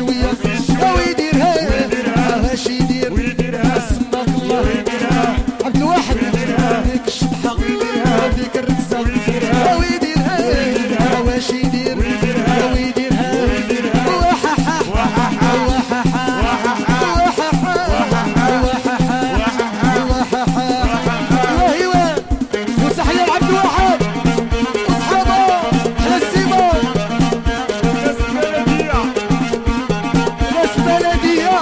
شويه ويديرها واش يدير اسمك الله عبد الواحد هذيك الشطحه هذيك الرزه ويديرها واش يدير ويديرها وحاحا وحاحا وصحيح عبد الواحد واصحابه على السيمون ناس بلديه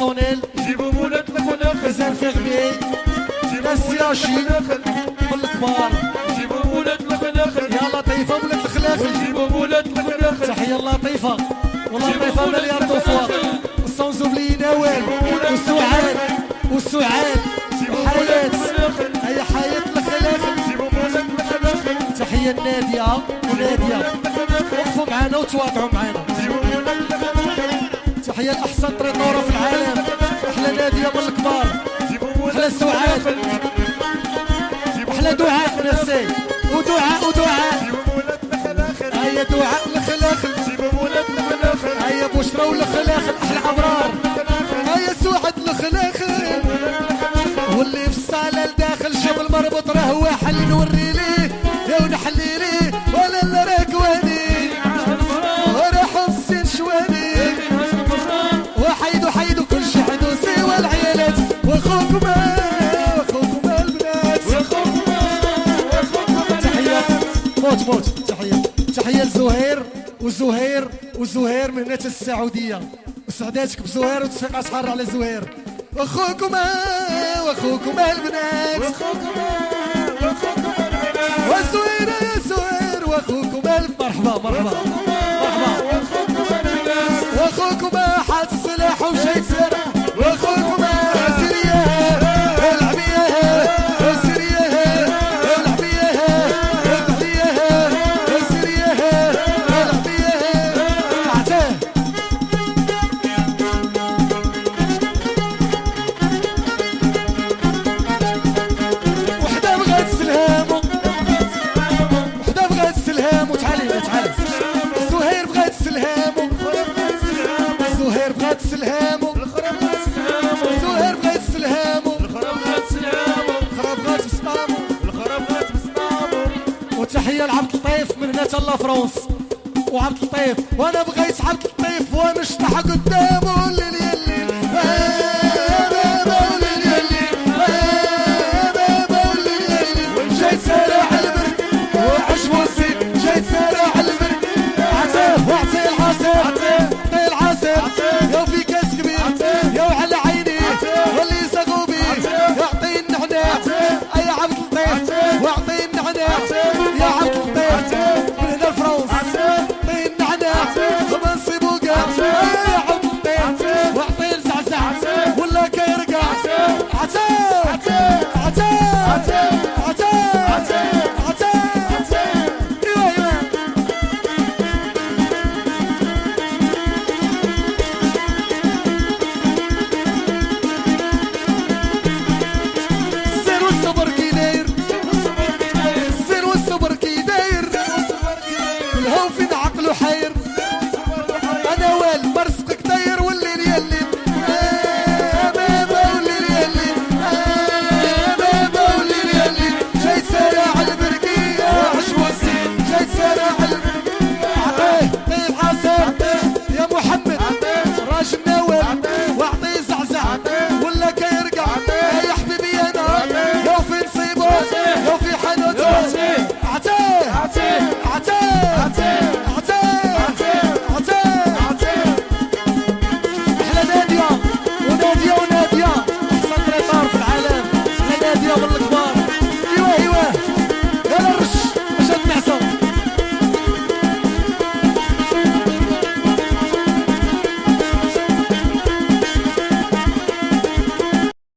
بيرسونيل جيبوا مولات الخلاخل مازال في غبي ناس ياشي بالكبار جيبوا مولات الخلاخل يا لطيفة ولاد الخلاخل جيبوا مولات الخلاخل تحية لطيفة ولطيفة مليار دوفوا الصنزو بلي نوال والسعاد والسعاد وحياة هيا حياة الخلاخل جيبوا مولات الخلاخل تحية نادية ونادية وقفوا معانا وتواضعوا معانا جيبوا مولات الخلاخل تحية لأحسن طريطورة في العالم أحلى نادية من الكبار أحلى سعاد أحلى دعاء نفسي ودعاء جيبوا مولات الخلاخل هيا دعاء الخلاخل جيبوا مولات الخلاخل هيا بشرى والخلاخل أحلى أبرار هيا سعاد الخلاخل واللي في الصالة لداخل شوف المربط راه هو حل نوري ليه يا ونحلي ليه ولا لا راكواني راح السين شواني وحيدو كل شي حيدو سوا العيالات واخوكما البنات تحية موت تحية لزهير وزهير من ناس السعودية وسعداتك بزهير وتفيق شحال على زهير واخوكما البنات وزهير يا زهير واخوكما مرحبا واخوكما حاد السلاح ومشيت سلاح واخوكما سرياه العبياه سرياه العبياه سرياه العبياه عتاه وحده بغات السلهام وتعالي زهير بغات السلهام زهير بغات السلهام وتحية لعبد اللطيف من هنا تلا فرنسا وعبد اللطيف وانا بغيت عبد اللطيف ونشطح قدامه الليل جاي سارع البرد وعشوة الزين جاي سارع البرد وعطي العصير يا في كاس كبير يا وعلى عيني واللي سقوبي يعطي النعناع اي عبد اللطيف واعطي النعناع يا عبد اللطيف من هنا فرنسا اعطي النعناع وما نصيبو كاع يا عبد اللطيف واعطي الزعزع ولا كيرقع حير انا والمرسقك داير والليل يلي بابا والليل يلي بابا والليل يلي جاي سارع البرقية عشوة الزين جاي سارع البرقية عطيه العصير يا محمد راجل ناوي واعطيه زعزع ولا كيرقع يا حبيبي انا لو في نصيبه لو في حنوته عطيه ونادية أحسن طريطار في العالم أحلى نادية من الكبار ايوه